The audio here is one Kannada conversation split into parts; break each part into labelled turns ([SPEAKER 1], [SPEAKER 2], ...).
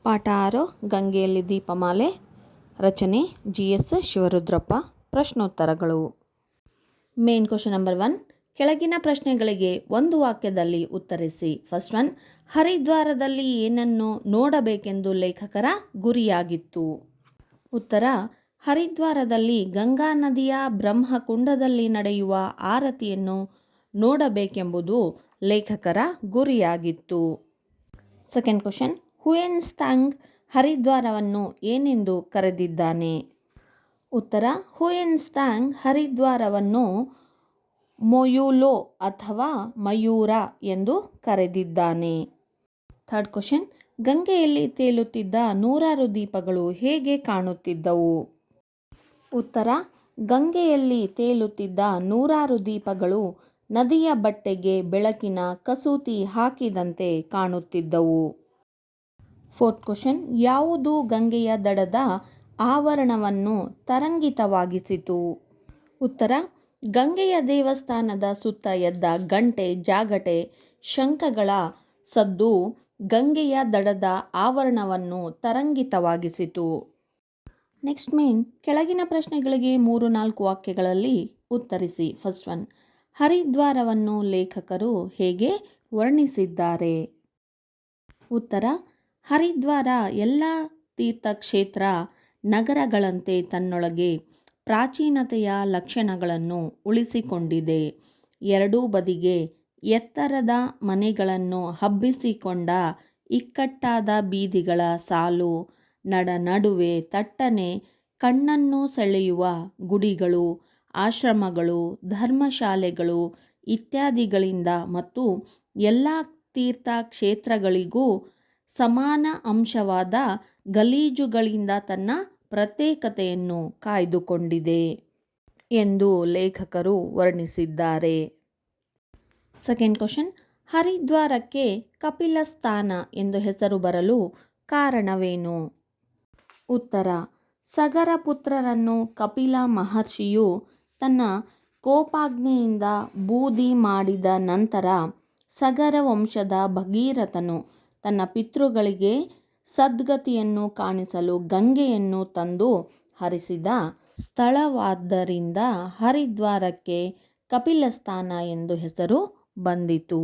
[SPEAKER 1] ಪಾಠ 6 ಗಂಗೆಯಲ್ಲಿ ದೀಪಮಾಲೆ. ರಚನೆ GS ಶಿವರುದ್ರಪ್ಪ. ಪ್ರಶ್ನೋತ್ತರಗಳು. Main question number 1. ಕೆಳಗಿನ ಪ್ರಶ್ನೆಗಳಿಗೆ ಒಂದು ವಾಕ್ಯದಲ್ಲಿ ಉತ್ತರಿಸಿ. ಫಸ್ಟ್ ಒನ್, ಹರಿದ್ವಾರದಲ್ಲಿ ಏನನ್ನು ನೋಡಬೇಕೆಂದು ಲೇಖಕರ ಗುರಿಯಾಗಿತ್ತು? ಉತ್ತರ, ಹರಿದ್ವಾರದಲ್ಲಿ ಗಂಗಾ ನದಿಯ ಬ್ರಹ್ಮಕುಂಡದಲ್ಲಿ ನಡೆಯುವ ಆರತಿಯನ್ನು ನೋಡಬೇಕೆಂಬುದು ಲೇಖಕರ ಗುರಿಯಾಗಿತ್ತು. ಸೆಕೆಂಡ್ ಕ್ವಶನ್, ಹುಯೆನ್ ತ್ಸಾಂಗ್ ಹರಿದ್ವಾರವನ್ನು ಏನೆಂದು ಕರೆದಿದ್ದಾನೆ? ಉತ್ತರ, ಹುಯೆನ್ ತ್ಸಾಂಗ್ ಹರಿದ್ವಾರವನ್ನು ಮೊಯುಲೋ ಅಥವಾ ಮಯೂರ ಎಂದು ಕರೆದಿದ್ದಾನೆ. ಥರ್ಡ್ ಕ್ವಶನ್, ಗಂಗೆಯಲ್ಲಿ ತೇಲುತ್ತಿದ್ದ 100 ದೀಪಗಳು ಹೇಗೆ ಕಾಣುತ್ತಿದ್ದವು? ಉತ್ತರ, ಗಂಗೆಯಲ್ಲಿ ತೇಲುತ್ತಿದ್ದ 100 ದೀಪಗಳು ನದಿಯ ಬಟ್ಟೆಗೆ ಬೆಳಕಿನ ಕಸೂತಿ ಹಾಕಿದಂತೆ ಕಾಣುತ್ತಿದ್ದವು. ಫೋರ್ತ್ ಕ್ವಶನ್, ಯಾವುದು ಗಂಗೆಯ ದಡದ ಆವರಣವನ್ನು ತರಂಗಿತವಾಗಿಸಿತು? ಉತ್ತರ, ಗಂಗೆಯ ದೇವಸ್ಥಾನದ ಸುತ್ತ ಎದ್ದ ಗಂಟೆ, ಜಾಗಟೆ, ಶಂಖಗಳ ಸದ್ದು ಗಂಗೆಯ ದಡದ ಆವರಣವನ್ನು ತರಂಗಿತವಾಗಿಸಿತು. ನೆಕ್ಸ್ಟ್ ಮೇನ್, ಕೆಳಗಿನ ಪ್ರಶ್ನೆಗಳಿಗೆ 3-4 ವಾಕ್ಯಗಳಲ್ಲಿ ಉತ್ತರಿಸಿ. ಫಸ್ಟ್ ಒನ್, ಹರಿದ್ವಾರವನ್ನು ಲೇಖಕರು ಹೇಗೆ ವರ್ಣಿಸಿದ್ದಾರೆ? ಉತ್ತರ, ಹರಿದ್ವಾರ ಎಲ್ಲ ತೀರ್ಥಕ್ಷೇತ್ರ ನಗರಗಳಂತೆ ತನ್ನೊಳಗೆ ಪ್ರಾಚೀನತೆಯ ಲಕ್ಷಣಗಳನ್ನು ಉಳಿಸಿಕೊಂಡಿದೆ. ಎರಡೂ ಬದಿಗೆ ಎತ್ತರದ ಮನೆಗಳನ್ನು ಹಬ್ಬಿಸಿಕೊಂಡ ಇಕ್ಕಟ್ಟಾದ ಬೀದಿಗಳ ಸಾಲು, ನಡುವೆ ತಟ್ಟನೆ ಕಣ್ಣನ್ನು ಸೆಳೆಯುವ ಗುಡಿಗಳು, ಆಶ್ರಮಗಳು, ಧರ್ಮಶಾಲೆಗಳು ಇತ್ಯಾದಿಗಳಿಂದ ಮತ್ತು ಎಲ್ಲ ತೀರ್ಥಕ್ಷೇತ್ರಗಳಿಗೂ ಸಮಾನ ಅಂಶವಾದ ಗಲೀಜುಗಳಿಂದ ತನ್ನ ಪ್ರತ್ಯೇಕತೆಯನ್ನು ಕಾಯ್ದುಕೊಂಡಿದೆ ಎಂದು ಲೇಖಕರು ವರ್ಣಿಸಿದ್ದಾರೆ. ಸೆಕೆಂಡ್ ಕ್ವಶನ್, ಹರಿದ್ವಾರಕ್ಕೆ ಕಪಿಲಸ್ಥಾನ ಎಂದು ಹೆಸರು ಬರಲು ಕಾರಣವೇನು? ಉತ್ತರ, ಸಗರ ಪುತ್ರರನ್ನು ಕಪಿಲ ಮಹರ್ಷಿಯು ತನ್ನ ಕೋಪಾಗ್ನಿಯಿಂದ ಬೂದಿ ಮಾಡಿದ ನಂತರ ಸಗರ ವಂಶದ ಭಗೀರಥನು ತನ್ನ ಪಿತೃಗಳಿಗೆ ಸದ್ಗತಿಯನ್ನು ಕಾಣಿಸಲು ಗಂಗೆಯನ್ನು ತಂದು ಹರಿಸಿದ ಸ್ಥಳವಾದ್ದರಿಂದ ಹರಿದ್ವಾರಕ್ಕೆ ಕಪಿಲಸ್ಥಾನ ಎಂದು ಹೆಸರು ಬಂದಿತು.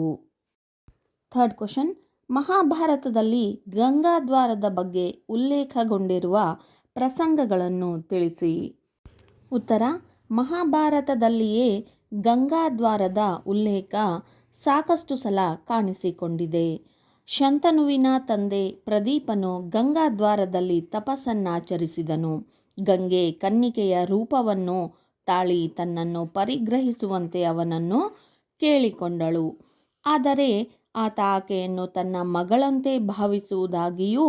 [SPEAKER 1] ಥರ್ಡ್ ಕ್ವಶನ್, ಮಹಾಭಾರತದಲ್ಲಿ ಗಂಗಾದ್ವಾರದ ಬಗ್ಗೆ ಉಲ್ಲೇಖಗೊಂಡಿರುವ ಪ್ರಸಂಗಗಳನ್ನು ತಿಳಿಸಿ. ಉತ್ತರ, ಮಹಾಭಾರತದಲ್ಲಿಯೇ ಗಂಗಾದ್ವಾರದ ಉಲ್ಲೇಖ ಸಾಕಷ್ಟು ಸಲ ಕಾಣಿಸಿಕೊಂಡಿದೆ. ಶಂತನುವಿನ ತಂದೆ ಪ್ರದೀಪನು ಗಂಗಾದ್ವಾರದಲ್ಲಿ ತಪಸ್ಸನ್ನಾಚರಿಸಿದನು. ಗಂಗೆ ಕನ್ನಿಕೆಯ ರೂಪವನ್ನು ತಾಳಿ ತನ್ನನ್ನು ಪರಿಗ್ರಹಿಸುವಂತೆ ಅವನನ್ನು ಕೇಳಿಕೊಂಡಳು. ಆದರೆ ಆತ ಆಕೆಯನ್ನು ತನ್ನ ಮಗಳಂತೆ ಭಾವಿಸುವುದಾಗಿಯೂ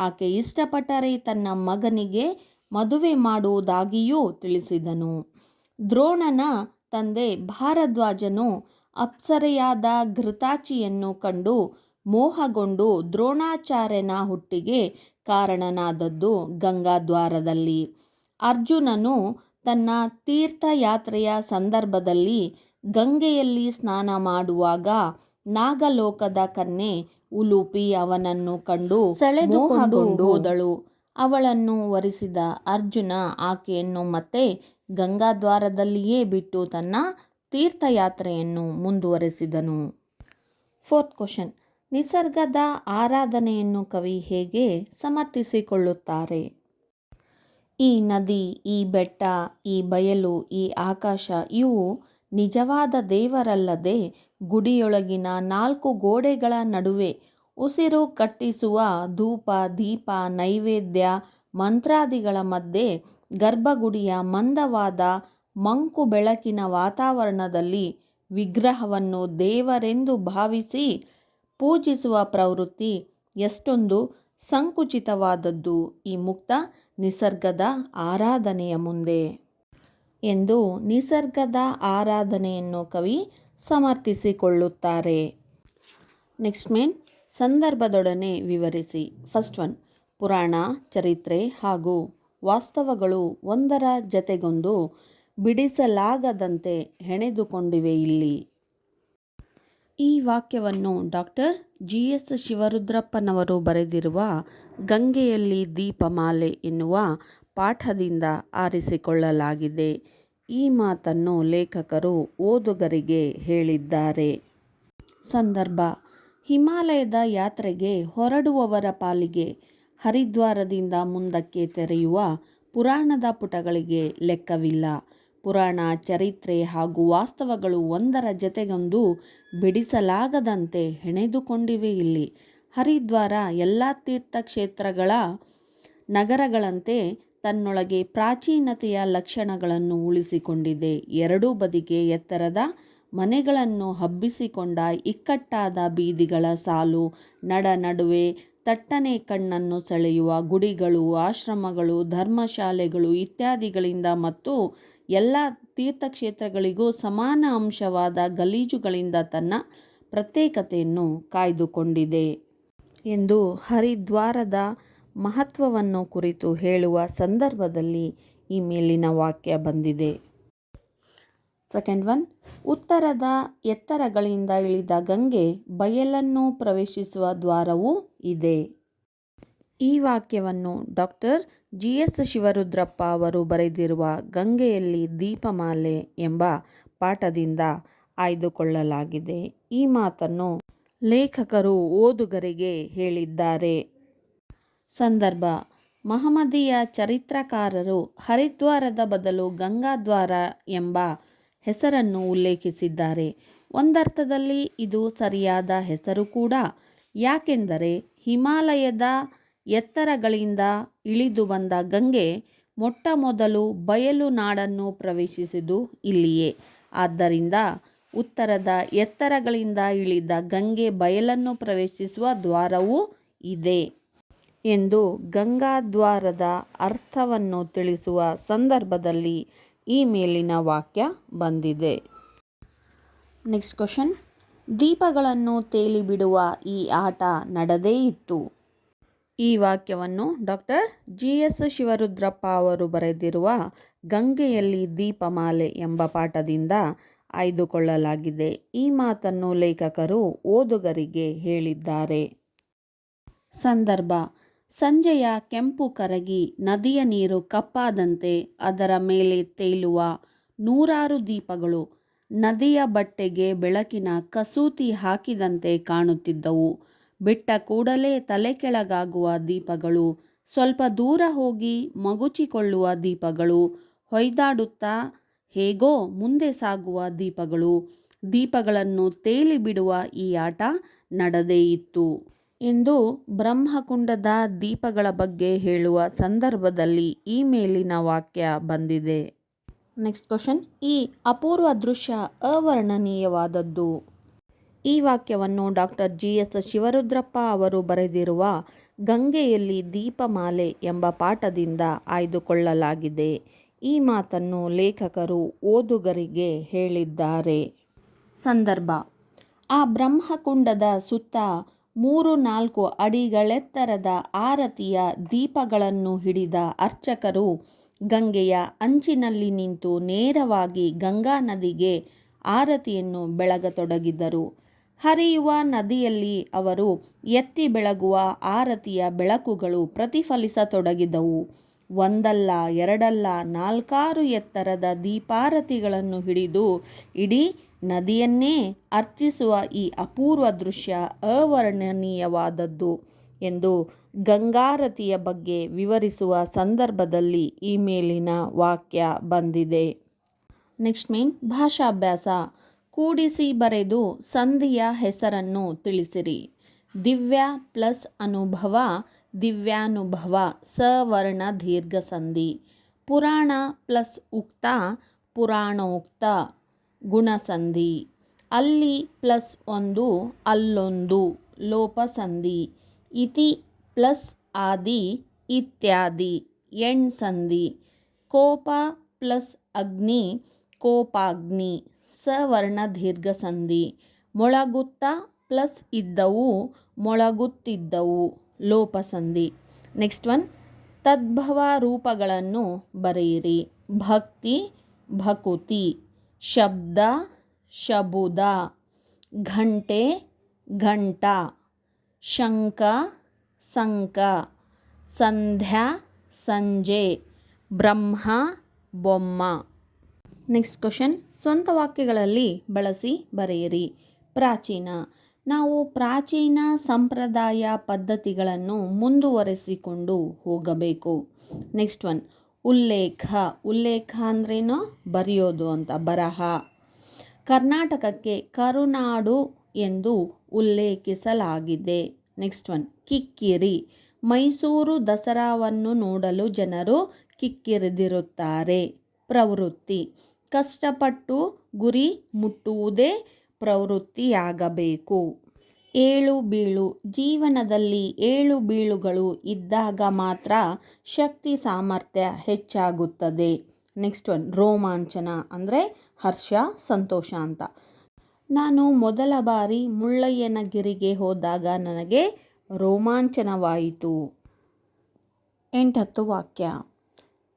[SPEAKER 1] ಆಕೆ ಇಷ್ಟಪಟ್ಟರೆ ತನ್ನ ಮಗನಿಗೆ ಮದುವೆ ಮಾಡುವುದಾಗಿಯೂ ತಿಳಿಸಿದನು. ದ್ರೋಣನ ತಂದೆ ಭಾರದ್ವಾಜನು ಅಪ್ಸರೆಯಾದ ಘೃತಾಚಿಯನ್ನು ಕಂಡು ಮೋಹಗೊಂಡು ದ್ರೋಣಾಚಾರ್ಯನ ಹುಟ್ಟಿಗೆ ಕಾರಣನಾದದ್ದು ಗಂಗಾದ್ವಾರದಲ್ಲಿ. ಅರ್ಜುನನು ತನ್ನ ತೀರ್ಥಯಾತ್ರೆಯ ಸಂದರ್ಭದಲ್ಲಿ ಗಂಗೆಯಲ್ಲಿ ಸ್ನಾನ ಮಾಡುವಾಗ ನಾಗಲೋಕದ ಕನ್ಯೆ ಉಲೂಪಿ ಅವನನ್ನು ಕಂಡು ಮೋಹಗೊಂಡು ಹೋದಳು. ಅವಳನ್ನು ವರಿಸಿದ ಅರ್ಜುನ ಆಕೆಯನ್ನು ಮತ್ತೆ ಗಂಗಾದ್ವಾರದಲ್ಲಿಯೇ ಬಿಟ್ಟು ತನ್ನ ತೀರ್ಥಯಾತ್ರೆಯನ್ನು ಮುಂದುವರೆಸಿದನು. ಫೋರ್ತ್ ಕ್ವಶನ್, ನಿಸರ್ಗದ ಆರಾಧನೆಯನ್ನು ಕವಿ ಹೇಗೆ ಸಮರ್ಥಿಸಿಕೊಳ್ಳುತ್ತಾರೆ? ಈ ನದಿ, ಈ ಬೆಟ್ಟ, ಈ ಬಯಲು, ಈ ಆಕಾಶ ಇವು ನಿಜವಾದ ದೇವರಲ್ಲದೆ ಗುಡಿಯೊಳಗಿನ 4 ಗೋಡೆಗಳ ನಡುವೆ ಉಸಿರು ಕಟ್ಟಿಸುವ ಧೂಪ, ದೀಪ, ನೈವೇದ್ಯ, ಮಂತ್ರಾದಿಗಳ ಮಧ್ಯೆ ಗರ್ಭಗುಡಿಯ ಮಂದವಾದ ಮಂಕು ಬೆಳಕಿನ ವಾತಾವರಣದಲ್ಲಿ ವಿಗ್ರಹವನ್ನು ದೇವರೆಂದು ಭಾವಿಸಿ ಪೂಜಿಸುವ ಪ್ರವೃತ್ತಿ ಎಷ್ಟೊಂದು ಸಂಕುಚಿತವಾದದ್ದು ಈ ಮುಕ್ತ ನಿಸರ್ಗದ ಆರಾಧನೆಯ ಮುಂದೆ ಎಂದು ನಿಸರ್ಗದ ಆರಾಧನೆಯನ್ನು ಕವಿ ಸಮರ್ಥಿಸಿಕೊಳ್ಳುತ್ತಾರೆ. ನೆಕ್ಸ್ಟ್ ಮೇನ್, ಸಂದರ್ಭದೊಡನೆ ವಿವರಿಸಿ. ಫಸ್ಟ್ ಒನ್, ಪುರಾಣ, ಚರಿತ್ರೆ ಹಾಗೂ ವಾಸ್ತವಗಳು ಒಂದರ ಜತೆಗೊಂದು ಬಿಡಿಸಲಾಗದಂತೆ ಹೆಣೆದುಕೊಂಡಿವೆ ಇಲ್ಲಿ. ಈ ವಾಕ್ಯವನ್ನು ಡಾಕ್ಟರ್ GS ಶಿವರುದ್ರಪ್ಪನವರು ಬರೆದಿರುವ ಗಂಗೆಯಲ್ಲಿ ದೀಪಮಾಲೆ ಎನ್ನುವ ಪಾಠದಿಂದ ಆರಿಸಿಕೊಳ್ಳಲಾಗಿದೆ. ಈ ಮಾತನ್ನು ಲೇಖಕರು ಓದುಗರಿಗೆ ಹೇಳಿದ್ದಾರೆ. ಸಂದರ್ಭ: ಹಿಮಾಲಯದ ಯಾತ್ರೆಗೆ ಹೊರಡುವವರ ಪಾಲಿಗೆ ಹರಿದ್ವಾರದಿಂದ ಮುಂದಕ್ಕೆ ತೆರೆಯುವ ಪುರಾಣದ ಪುಟಗಳಿಗೆ ಲೆಕ್ಕವಿಲ್ಲ. ಪುರಾಣ, ಚರಿತ್ರೆ ಹಾಗೂ ವಾಸ್ತವಗಳು ಒಂದರ ಜತೆಗೊಂದು ಬಿಡಿಸಲಾಗದಂತೆ ಹೆಣೆದುಕೊಂಡಿವೆ ಇಲ್ಲಿ. ಹರಿದ್ವಾರ ಎಲ್ಲ ತೀರ್ಥಕ್ಷೇತ್ರಗಳ ನಗರಗಳಂತೆ ತನ್ನೊಳಗೆ ಪ್ರಾಚೀನತೆಯ ಲಕ್ಷಣಗಳನ್ನು ಉಳಿಸಿಕೊಂಡಿದೆ. ಎರಡೂ ಬದಿಗೆ ಎತ್ತರದ ಮನೆಗಳನ್ನು ಹಬ್ಬಿಸಿಕೊಂಡ ಇಕ್ಕಟ್ಟಾದ ಬೀದಿಗಳ ಸಾಲು, ನಡುವೆ ತಟ್ಟನೆ ಕಣ್ಣನ್ನು ಸೆಳೆಯುವ ಗುಡಿಗಳು, ಆಶ್ರಮಗಳು, ಧರ್ಮಶಾಲೆಗಳು ಇತ್ಯಾದಿಗಳಿಂದ ಮತ್ತು ಎಲ್ಲ ತೀರ್ಥಕ್ಷೇತ್ರಗಳಿಗೂ ಸಮಾನ ಅಂಶವಾದ ಗಲೀಜುಗಳಿಂದ ತನ್ನ ಪ್ರತ್ಯೇಕತೆಯನ್ನು ಕಾಯ್ದುಕೊಂಡಿದೆ ಎಂದು ಹರಿದ್ವಾರದ ಮಹತ್ವವನ್ನು ಕುರಿತು ಹೇಳುವ ಸಂದರ್ಭದಲ್ಲಿ ಈ ಮೇಲಿನ ವಾಕ್ಯ ಬಂದಿದೆ. ಸೆಕೆಂಡ್ ಒನ್, ಉತ್ತರದ ಎತ್ತರಗಳಿಂದ ಇಳಿದ ಗಂಗೆ ಬಯಲನ್ನು ಪ್ರವೇಶಿಸುವ ದ್ವಾರವೂ ಇದೆ. ಈ ವಾಕ್ಯವನ್ನು ಡಾಕ್ಟರ್ GS ಶಿವರುದ್ರಪ್ಪ ಅವರು ಬರೆದಿರುವ ಗಂಗೆಯಲ್ಲಿ ದೀಪಮಾಲೆ ಎಂಬ ಪಾಠದಿಂದ ಆಯ್ದುಕೊಳ್ಳಲಾಗಿದೆ. ಈ ಮಾತನ್ನು ಲೇಖಕರು ಓದುಗರಿಗೆ ಹೇಳಿದ್ದಾರೆ. ಸಂದರ್ಭ: ಮಹಮ್ಮದೀಯ ಚರಿತ್ರಕಾರರು ಹರಿದ್ವಾರದ ಬದಲು ಗಂಗಾದ್ವಾರ ಎಂಬ ಹೆಸರನ್ನು ಉಲ್ಲೇಖಿಸಿದ್ದಾರೆ. ಒಂದರ್ಥದಲ್ಲಿ ಇದು ಸರಿಯಾದ ಹೆಸರು ಕೂಡ. ಯಾಕೆಂದರೆ ಹಿಮಾಲಯದ ಎತ್ತರಗಳಿಂದ ಇಳಿದು ಬಂದ ಗಂಗೆ ಮೊಟ್ಟಮೊದಲು ಬಯಲು ನಾಡನ್ನು ಪ್ರವೇಶಿಸಿದ್ದು ಇಲ್ಲಿಯೇ. ಆದ್ದರಿಂದ ಉತ್ತರದ ಎತ್ತರಗಳಿಂದ ಇಳಿದ ಗಂಗೆ ಬಯಲನ್ನು ಪ್ರವೇಶಿಸುವ ದ್ವಾರವೂ ಇದೆ ಎಂದು ಗಂಗಾದ್ವಾರದ ಅರ್ಥವನ್ನು ತಿಳಿಸುವ ಸಂದರ್ಭದಲ್ಲಿ ಈ ಮೇಲಿನ ವಾಕ್ಯ ಬಂದಿದೆ. ನೆಕ್ಸ್ಟ್ ಕ್ವಶನ್: ದೀಪಗಳನ್ನು ತೇಲಿ ಬಿಡುವ ಈ ಆಟ ನಡೆದೇ ಇತ್ತು. ಈ ವಾಕ್ಯವನ್ನು ಡಾಕ್ಟರ್ GS ಶಿವರುದ್ರಪ್ಪ ಅವರು ಬರೆದಿರುವ ಗಂಗೆಯಲ್ಲಿ ದೀಪಮಾಲೆ ಎಂಬ ಪಾಠದಿಂದ ಆಯ್ದುಕೊಳ್ಳಲಾಗಿದೆ. ಈ ಮಾತನ್ನು ಲೇಖಕರು ಓದುಗರಿಗೆ ಹೇಳಿದ್ದಾರೆ. ಸಂದರ್ಭ: ಸಂಜೆಯ ಕೆಂಪು ಕರಗಿ ನದಿಯ ನೀರು ಕಪ್ಪಾದಂತೆ ಅದರ ಮೇಲೆ ತೇಲುವ ನೂರಾರು ದೀಪಗಳು ನದಿಯ ಬಟ್ಟೆಗೆ ಬೆಳಕಿನ ಕಸೂತಿ ಹಾಕಿದಂತೆ ಕಾಣುತ್ತಿದ್ದವು. ಬಿಟ್ಟ ಕೂಡಲೇ ತಲೆಕೆಳಗಾಗುವ ದೀಪಗಳು, ಸ್ವಲ್ಪ ದೂರ ಹೋಗಿ ಮಗುಚಿಕೊಳ್ಳುವ ದೀಪಗಳು, ಹೊಯ್ದಾಡುತ್ತಾ ಹೇಗೋ ಮುಂದೆ ಸಾಗುವ ದೀಪಗಳು, ದೀಪಗಳನ್ನು ತೇಲಿ ಬಿಡುವ ಈ ಆಟ ನಡೆದೇ ಇತ್ತು ಎಂದು ಬ್ರಹ್ಮಕುಂಡದ ದೀಪಗಳ ಬಗ್ಗೆ ಹೇಳುವ ಸಂದರ್ಭದಲ್ಲಿ ಈ ಮೇಲಿನ ವಾಕ್ಯ ಬಂದಿದೆ. ನೆಕ್ಸ್ಟ್ ಕ್ವಶನ್: ಈ ಅಪೂರ್ವ ದೃಶ್ಯ ಅವರ್ಣನೀಯವಾದದ್ದು. ಈ ವಾಕ್ಯವನ್ನು ಡಾಕ್ಟರ್ GS ಶಿವರುದ್ರಪ್ಪ ಅವರು ಬರೆದಿರುವ ಗಂಗೆಯಲ್ಲಿ ದೀಪಮಾಲೆ ಎಂಬ ಪಾಠದಿಂದ ಆಯ್ದುಕೊಳ್ಳಲಾಗಿದೆ. ಈ ಮಾತನ್ನು ಲೇಖಕರು ಓದುಗರಿಗೆ ಹೇಳಿದ್ದಾರೆ. ಸಂದರ್ಭ: ಆ ಬ್ರಹ್ಮಕುಂಡದ ಸುತ್ತ 3-4 ಅಡಿಗಳೆತ್ತರದ ಆರತಿಯ ದೀಪಗಳನ್ನು ಹಿಡಿದ ಅರ್ಚಕರು ಗಂಗೆಯ ಅಂಚಿನಲ್ಲಿ ನಿಂತು ನೇರವಾಗಿ ಗಂಗಾ ನದಿಗೆ ಆರತಿಯನ್ನು ಬೆಳಗತೊಡಗಿದರು. ಹರಿಯುವ ನದಿಯಲ್ಲಿ ಅವರು ಎತ್ತಿ ಬೆಳಗುವ ಆರತಿಯ ಬೆಳಕುಗಳು ಪ್ರತಿಫಲಿಸತೊಡಗಿದವು. ಒಂದಲ್ಲ ಎರಡಲ್ಲ 4-6 ಎತ್ತರದ ದೀಪಾರತಿಗಳನ್ನು ಹಿಡಿದು ಇಡೀ ನದಿಯನ್ನೇ ಅರ್ಚಿಸುವ ಈ ಅಪೂರ್ವ ದೃಶ್ಯ ಅವರ್ಣನೀಯವಾದದ್ದು ಎಂದು ಗಂಗಾರತಿಯ ಬಗ್ಗೆ ವಿವರಿಸುವ ಸಂದರ್ಭದಲ್ಲಿ ಈ ಮೇಲಿನ ವಾಕ್ಯ ಬಂದಿದೆ. ನೆಕ್ಸ್ಟ್ ಮೇನ್ ಭಾಷಾಭ್ಯಾಸ. ಕೂಡಿಸಿ ಬರೆದು ಸಂಧಿಯ ಹೆಸರನ್ನು ತಿಳಿಸಿರಿ. ದಿವ್ಯ ಪ್ಲಸ್ ಅನುಭವ, ದಿವ್ಯಾನುಭವ ಸವರ್ಣ ದೀರ್ಘ ಸಂಧಿ. ಪುರಾಣ ಪ್ಲಸ್ ಉಕ್ತ, ಪುರಾಣೋಕ್ತ ಗುಣಸಂಧಿ. ಅಲ್ಲಿ ಪ್ಲಸ್ ಒಂದು, ಅಲ್ಲೊಂದು ಲೋಪಸಂಧಿ. ಇತಿ ಪ್ಲಸ್ ಆದಿ, ಇತ್ಯಾದಿ ಎಣ್ಸಂಧಿ. ಕೋಪ ಪ್ಲಸ್ ಅಗ್ನಿ, ಕೋಪಾಗ್ನಿ ಸವರ್ಣ ದೀರ್ಘ ಸಂಧಿ. ಮೊಳಗುತ್ತ ಪ್ಲಸ್ ಇದ್ದವು, ಮೊಳಗುತ್ತಿದ್ದವು ಲೋಪಸಂಧಿ. ನೆಕ್ಸ್ಟ್ ಒನ್, ತದ್ಭವ ರೂಪಗಳನ್ನು ಬರೆಯಿರಿ. ಭಕ್ತಿ, ಭಕುತಿ. ಶಬ್ದ, ಶಬುದ. ಘಂಟೆ ಘಂಟ, ಶಂಖ ಸಂಕ, ಸಂಧ್ಯಾ ಸಂಜೆ, ಬ್ರಹ್ಮ ಬೊಮ್ಮ. ನೆಕ್ಸ್ಟ್ ಕ್ವಶನ್, ಸ್ವಂತ ವಾಕ್ಯಗಳಲ್ಲಿ ಬಳಸಿ ಬರೆಯಿರಿ. ಪ್ರಾಚೀನ, ನಾವು ಪ್ರಾಚೀನ ಸಂಪ್ರದಾಯ ಪದ್ಧತಿಗಳನ್ನು ಮುಂದುವರೆಸಿಕೊಂಡು ಹೋಗಬೇಕು. ನೆಕ್ಸ್ಟ್ ಒನ್, ಉಲ್ಲೇಖ. ಉಲ್ಲೇಖ ಅಂದ್ರೇನು? ಬರೆಯೋದು ಅಂತ, ಬರಹ. ಕರ್ನಾಟಕಕ್ಕೆ ಕರುನಾಡು ಎಂದು ಉಲ್ಲೇಖಿಸಲಾಗಿದೆ. Next one, ಕಿಕ್ಕಿರಿ. ಮೈಸೂರು ದಸರಾವನ್ನು ನೋಡಲು ಜನರು ಕಿಕ್ಕಿರಿದಿರುತ್ತಾರೆ. ಪ್ರವೃತ್ತಿ, ಕಷ್ಟಪಟ್ಟು ಗುರಿ ಮುಟ್ಟುವುದೇ ಪ್ರವೃತ್ತಿಯಾಗಬೇಕು. ಏಳು ಬೀಳು, ಜೀವನದಲ್ಲಿ ಏಳು ಬೀಳುಗಳು ಇದ್ದಾಗ ಮಾತ್ರ ಶಕ್ತಿ ಸಾಮರ್ಥ್ಯ ಹೆಚ್ಚಾಗುತ್ತದೆ. ನೆಕ್ಸ್ಟ್ ಒನ್, ರೋಮಾಂಚನ ಅಂದರೆ ಹರ್ಷ ಸಂತೋಷ ಅಂತ. ನಾನು ಮೊದಲ ಬಾರಿ ಮುಳ್ಳಯ್ಯನಗಿರಿಗೆ ಹೋದಾಗ ನನಗೆ ರೋಮಾಂಚನವಾಯಿತು. 8-10 ವಾಕ್ಯ.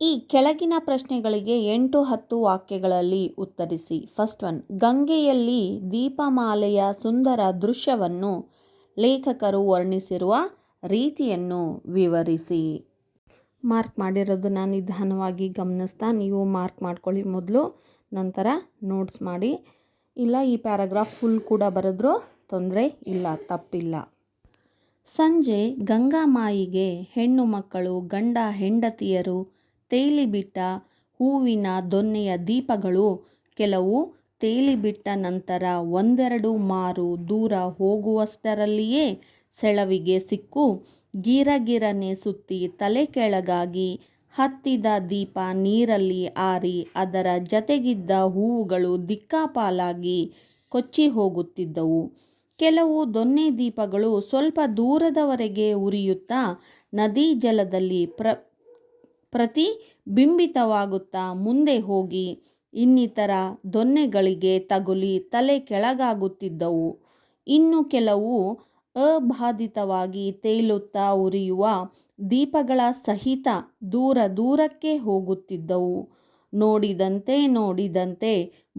[SPEAKER 1] ಈ ಕೆಳಗಿನ ಪ್ರಶ್ನೆಗಳಿಗೆ 8-10 ವಾಕ್ಯಗಳಲ್ಲಿ ಉತ್ತರಿಸಿ. ಫಸ್ಟ್ ಒನ್, ಗಂಗೆಯಲ್ಲಿ ದೀಪಮಾಲೆಯ ಸುಂದರ ದೃಶ್ಯವನ್ನು ಲೇಖಕರು ವರ್ಣಿಸಿರುವ ರೀತಿಯನ್ನು ವಿವರಿಸಿ. ಮಾರ್ಕ್ ಮಾಡಿರೋದನ್ನ ನಿಧಾನವಾಗಿ ಗಮನಿಸ್ತಾ ನೀವು ಮಾರ್ಕ್ ಮಾಡ್ಕೊಳ್ಳಿ ಮೊದಲು, ನಂತರ ನೋಟ್ಸ್ ಮಾಡಿ. ಇಲ್ಲ ಈ ಪ್ಯಾರಾಗ್ರಾಫ್ ಫುಲ್ ಕೂಡ ಬರೆದ್ರೂ ತೊಂದರೆ ಇಲ್ಲ, ತಪ್ಪಿಲ್ಲ. ಸಂಜೆ ಗಂಗಾಮಾಯಿಗೆ ಹೆಣ್ಣು ಮಕ್ಕಳು ಗಂಡ ಹೆಂಡತಿಯರು ತೇಲಿಬಿಟ್ಟ ಹೂವಿನ ದೊನ್ನೆಯ ದೀಪಗಳು ಕೆಲವು ತೇಲಿಬಿಟ್ಟ ನಂತರ ಒಂದೆರಡು ಮಾರು ದೂರ ಹೋಗುವಷ್ಟರಲ್ಲಿಯೇ ಸೆಳವಿಗೆ ಸಿಕ್ಕು ಗಿರಗಿರನೆ ಸುತ್ತಿ ತಲೆ ಕೆಳಗಾಗಿ ಹತ್ತಿದ ದೀಪ ನೀರಲ್ಲಿ ಆರಿ ಅದರ ಜತೆಗಿದ್ದ ಹೂವುಗಳು ದಿಕ್ಕಾಪಾಲಾಗಿ ಕೊಚ್ಚಿ ಹೋಗುತ್ತಿದ್ದವು. ಕೆಲವು ದೊನ್ನೆ ದೀಪಗಳು ಸ್ವಲ್ಪ ದೂರದವರೆಗೆ ಉರಿಯುತ್ತಾ ನದಿ ಜಲದಲ್ಲಿ ಪ್ರತಿಬಿಂಬಿತವಾಗುತ್ತಾ ಮುಂದೆ ಹೋಗಿ ಇನ್ನಿತರ ದೊನ್ನೆಗಳಿಗೆ ತಗುಲಿ ತಲೆ ಕೆಳಗಾಗುತ್ತಿದ್ದವು. ಇನ್ನು ಕೆಲವು ಅಬಾಧಿತವಾಗಿ ತೇಲುತ್ತಾ ಉರಿಯುವ ದೀಪಗಳ ಸಹಿತ ದೂರ ದೂರಕ್ಕೆ ಹೋಗುತ್ತಿದ್ದವು. ನೋಡಿದಂತೆ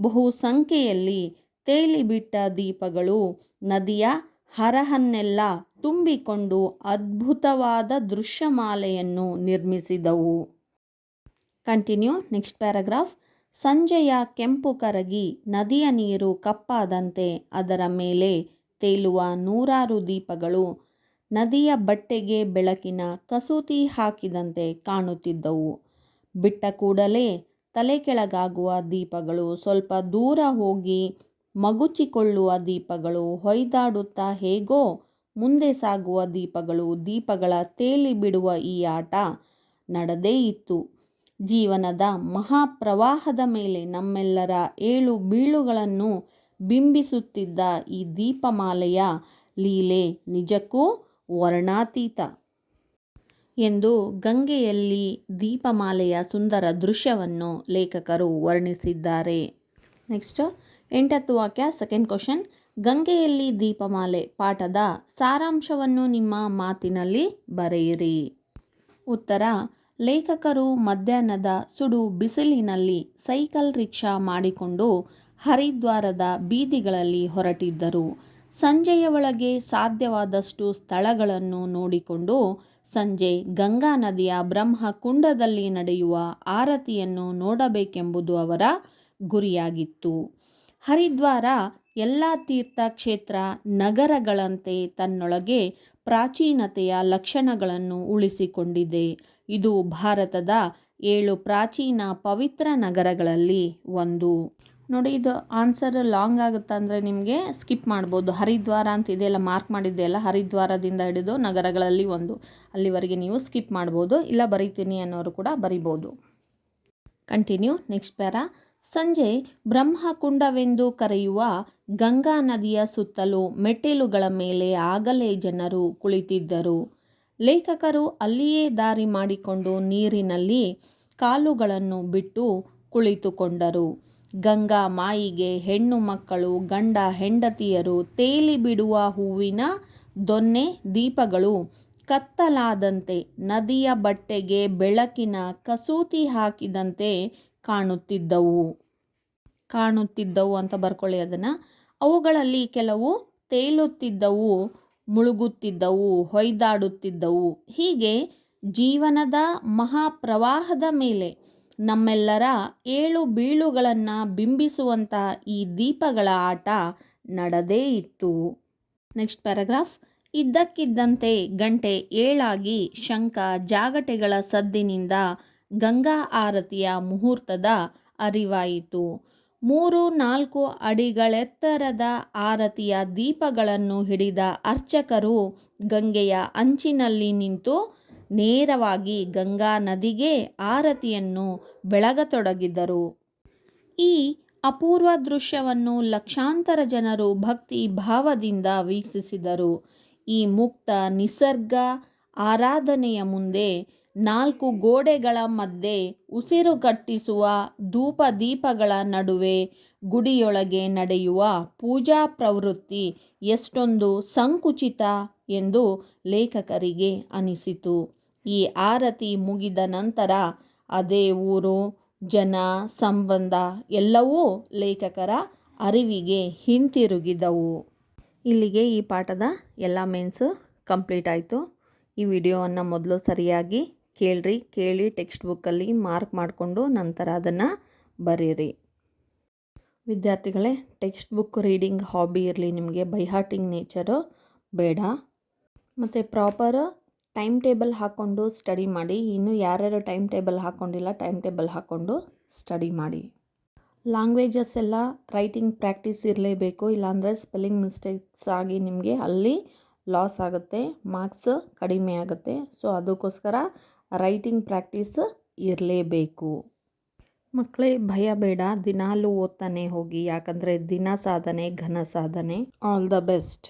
[SPEAKER 1] ಬಹುಸಂಖ್ಯೆಯಲ್ಲಿ ತೇಲಿಬಿಟ್ಟ ದೀಪಗಳು ನದಿಯ ಹರಹನ್ನೆಲ್ಲ ತುಂಬಿಕೊಂಡು ಅದ್ಭುತವಾದ ದೃಶ್ಯಮಾಲೆಯನ್ನು ನಿರ್ಮಿಸಿದವು. ಕಂಟಿನ್ಯೂ. Next paragraph. ಸಂಜೆಯ ಕೆಂಪು ಕರಗಿ ನದಿಯ ನೀರು ಕಪ್ಪಾದಂತೆ ಅದರ ಮೇಲೆ ತೇಲುವ ನೂರಾರು ದೀಪಗಳು ನದಿಯ ಬಟ್ಟೆಗೆ ಬೆಳಕಿನ ಕಸೂತಿ ಹಾಕಿದಂತೆ ಕಾಣುತ್ತಿದ್ದವು. ಬಿಟ್ಟ ಕೂಡಲೇ ತಲೆ ಕೆಳಗಾಗುವ ದೀಪಗಳು, ಸ್ವಲ್ಪ ದೂರ ಹೋಗಿ ಮಗುಚಿಕೊಳ್ಳುವ ದೀಪಗಳು, ಹೊಯ್ದಾಡುತ್ತಾ ಹೇಗೋ ಮುಂದೆ ಸಾಗುವ ದೀಪಗಳು, ದೀಪಗಳ ತೇಲಿ ಬಿಡುವ ಈ ಆಟ ನಡೆದೇ ಇತ್ತು. ಜೀವನದ ಮಹಾಪ್ರವಾಹದ ಮೇಲೆ ನಮ್ಮೆಲ್ಲರ ಏಳು ಬೀಳುಗಳನ್ನು ಬಿಂಬಿಸುತ್ತಿದ್ದ ಈ ದೀಪಮಾಲೆಯ ಲೀಲೆ ನಿಜಕ್ಕೂ ವರ್ಣಾತೀತ ಎಂದು ಗಂಗೆಯಲ್ಲಿ ದೀಪಮಾಲೆಯ ಸುಂದರ ದೃಶ್ಯವನ್ನು ಲೇಖಕರು ವರ್ಣಿಸಿದ್ದಾರೆ. ನೆಕ್ಸ್ಟ್ 8-10 ವಾಕ್ಯ. ಸೆಕೆಂಡ್ ಕ್ವಶನ್, ಗಂಗೆಯಲ್ಲಿ ದೀಪಮಾಲೆ ಪಾಠದ ಸಾರಾಂಶವನ್ನು ನಿಮ್ಮ ಮಾತಿನಲ್ಲಿ ಬರೆಯಿರಿ. ಉತ್ತರ, ಲೇಖಕರು ಮಧ್ಯಾಹ್ನದ ಸುಡು ಬಿಸಿಲಿನಲ್ಲಿ ಸೈಕಲ್ ರಿಕ್ಷಾ ಮಾಡಿಕೊಂಡು ಹರಿದ್ವಾರದ ಬೀದಿಗಳಲ್ಲಿ ಹೊರಟಿದ್ದರು. ಸಂಜೆಯ ಒಳಗೆ ಸಾಧ್ಯವಾದಷ್ಟು ಸ್ಥಳಗಳನ್ನು ನೋಡಿಕೊಂಡು ಸಂಜೆ ಗಂಗಾ ನದಿಯ ಬ್ರಹ್ಮಕುಂಡದಲ್ಲಿ ನಡೆಯುವ ಆರತಿಯನ್ನು ನೋಡಬೇಕೆಂಬುದು ಅವರ ಗುರಿಯಾಗಿತ್ತು. ಹರಿದ್ವಾರ ಎಲ್ಲ ತೀರ್ಥಕ್ಷೇತ್ರ ನಗರಗಳಂತೆ ತನ್ನೊಳಗೆ ಪ್ರಾಚೀನತೆಯ ಲಕ್ಷಣಗಳನ್ನು ಉಳಿಸಿಕೊಂಡಿದೆ. ಇದು ಭಾರತದ 7 ಪ್ರಾಚೀನ ಪವಿತ್ರ ನಗರಗಳಲ್ಲಿ ಒಂದು. ನೋಡಿ, ಇದು ಆನ್ಸರ್ ಲಾಂಗ್ ಆಗುತ್ತೆ ಅಂದರೆ ನಿಮಗೆ ಸ್ಕಿಪ್ ಮಾಡ್ಬೋದು. ಹರಿದ್ವಾರ ಅಂತ ಇದೆಲ್ಲ ಮಾರ್ಕ್ ಮಾಡಿದ್ದೆಲ್ಲ ಹರಿದ್ವಾರದಿಂದ ಹಿಡಿದು ನಗರಗಳಲ್ಲಿ ಒಂದು, ಅಲ್ಲಿವರೆಗೆ ನೀವು ಸ್ಕಿಪ್ ಮಾಡ್ಬೋದು. ಇಲ್ಲ ಬರೀತೀನಿ ಅನ್ನೋರು ಕೂಡ ಬರಿಬೋದು. ಕಂಟಿನ್ಯೂ. Next para. ಸಂಜೆ ಬ್ರಹ್ಮಕುಂಡವೆಂದು ಕರೆಯುವ ಗಂಗಾ ನದಿಯ ಸುತ್ತಲೂ ಮೆಟ್ಟಿಲುಗಳ ಮೇಲೆ ಆಗಲೇ ಜನರು ಕುಳಿತಿದ್ದರು. ಲೇಖಕರು ಅಲ್ಲಿಯೇ ದಾರಿ ಮಾಡಿಕೊಂಡು ನೀರಿನಲ್ಲಿ ಕಾಲುಗಳನ್ನು ಬಿಟ್ಟು ಕುಳಿತುಕೊಂಡರು. ಗಂಗಾ ಮಾಯಿಗೆ ಹೆಣ್ಣು ಮಕ್ಕಳು ಗಂಡ ಹೆಂಡತಿಯರು ತೇಲಿ ಬಿಡುವ ಹೂವಿನ ದೊನ್ನೆ ದೀಪಗಳು ಕತ್ತಲಾದಂತೆ ನದಿಯ ಬಟ್ಟೆಗೆ ಬೆಳಕಿನ ಕಸೂತಿ ಹಾಕಿದಂತೆ ಕಾಣುತ್ತಿದ್ದವು ಅಂತ ಬರ್ಕೊಳ್ಳಿ ಅದನ್ನು. ಅವುಗಳಲ್ಲಿ ಕೆಲವು ತೇಲುತ್ತಿದ್ದವು, ಮುಳುಗುತ್ತಿದ್ದವು, ಹೊಯ್ದಾಡುತ್ತಿದ್ದವು. ಹೀಗೆ ಜೀವನದ ಮಹಾಪ್ರವಾಹದ ಮೇಲೆ ನಮ್ಮೆಲ್ಲರ ಏಳು ಬೀಳುಗಳನ್ನು ಬಿಂಬಿಸುವಂಥ ಈ ದೀಪಗಳ ಆಟ ನಡೆದೇ ಇತ್ತು. Next paragraph. ಇದ್ದಕ್ಕಿದ್ದಂತೆ ಗಂಟೆ 7 ಶಂಖ ಜಾಗಟೆಗಳ ಸದ್ದಿನಿಂದ ಗಂಗಾ ಆರತಿಯ ಮುಹೂರ್ತದ ಅರಿವಾಯಿತು. 3-4 ಅಡಿಗಳೆತ್ತರದ ಆರತಿಯ ದೀಪಗಳನ್ನು ಹಿಡಿದ ಅರ್ಚಕರು ಗಂಗೆಯ ಅಂಚಿನಲ್ಲಿ ನಿಂತು ನೇರವಾಗಿ ಗಂಗಾ ನದಿಗೆ ಆರತಿಯನ್ನು ಬೆಳಗತೊಡಗಿದರು. ಈ ಅಪೂರ್ವ ದೃಶ್ಯವನ್ನು ಲಕ್ಷಾಂತರ ಜನರು ಭಕ್ತಿ ಭಾವದಿಂದ ವೀಕ್ಷಿಸಿದರು. ಈ ಮುಕ್ತ ನಿಸರ್ಗ ಆರಾಧನೆಯ ಮುಂದೆ 4 ಗೋಡೆಗಳ ಮಧ್ಯೆ ಉಸಿರುಗಟ್ಟಿಸುವ ಧೂಪ ದೀಪಗಳ ನಡುವೆ ಗುಡಿಯೊಳಗೆ ನಡೆಯುವ ಪೂಜಾ ಪ್ರವೃತ್ತಿ ಎಷ್ಟೊಂದು ಸಂಕುಚಿತ ಎಂದು ಲೇಖಕರಿಗೆ ಅನಿಸಿತು. ಈ ಆರತಿ ಮುಗಿದ ನಂತರ ಅದೇ ಊರು, ಜನ, ಸಂಬಂಧ ಎಲ್ಲವೂ ಲೇಖಕರ ಅರಿವಿಗೆ ಹಿಂತಿರುಗಿದವು. ಇಲ್ಲಿಗೆ ಈ ಪಾಠದ ಎಲ್ಲ ಮೇನ್ಸು ಕಂಪ್ಲೀಟ್ ಆಯಿತು. ಈ ವಿಡಿಯೋವನ್ನು ಮೊದಲು ಸರಿಯಾಗಿ ಕೇಳಿ ಟೆಕ್ಸ್ಟ್ ಬುಕ್ಕಲ್ಲಿ ಮಾರ್ಕ್ ಮಾಡಿಕೊಂಡು ನಂತರ ಅದನ್ನು ಬರೀರಿ. ವಿದ್ಯಾರ್ಥಿಗಳೇ, ಟೆಕ್ಸ್ಟ್ ಬುಕ್ ರೀಡಿಂಗ್ ಹಾಬಿ ಇರಲಿ ನಿಮಗೆ, ಬೈ ಹಾರ್ಟಿಂಗ್ ನೇಚರು ಬೇಡ. ಮತ್ತು ಪ್ರಾಪರ್ ಟೈಮ್ ಟೇಬಲ್ ಹಾಕ್ಕೊಂಡು ಸ್ಟಡಿ ಮಾಡಿ. ಇನ್ನು ಯಾರ್ಯಾರು ಟೈಮ್ ಟೇಬಲ್ ಹಾಕ್ಕೊಂಡಿಲ್ಲ, ಟೈಮ್ ಟೇಬಲ್ ಹಾಕ್ಕೊಂಡು ಸ್ಟಡಿ ಮಾಡಿ. ಲ್ಯಾಂಗ್ವೇಜಸ್ ಎಲ್ಲ ರೈಟಿಂಗ್ ಪ್ರಾಕ್ಟೀಸ್ ಇರಲೇಬೇಕು, ಇಲ್ಲಾಂದರೆ ಸ್ಪೆಲ್ಲಿಂಗ್ ಮಿಸ್ಟೇಕ್ಸ್ ಆಗಿ ನಿಮಗೆ ಅಲ್ಲಿ ಲಾಸ್ ಆಗುತ್ತೆ, ಮಾರ್ಕ್ಸ್ ಕಡಿಮೆ ಆಗುತ್ತೆ. ಸೊ ಅದಕ್ಕೋಸ್ಕರ ರೈಟಿಂಗ್ ಪ್ರಾಕ್ಟೀಸ್ ಇರಲೇಬೇಕು. ಮಕ್ಕಳೇ, ಭಯ ಬೇಡ, ದಿನಾಲೂ ಓದ್ತಾನೆ ಹೋಗಿ, ಯಾಕಂದರೆ ದಿನ ಸಾಧನೆ ಘನ ಸಾಧನೆ. All the best.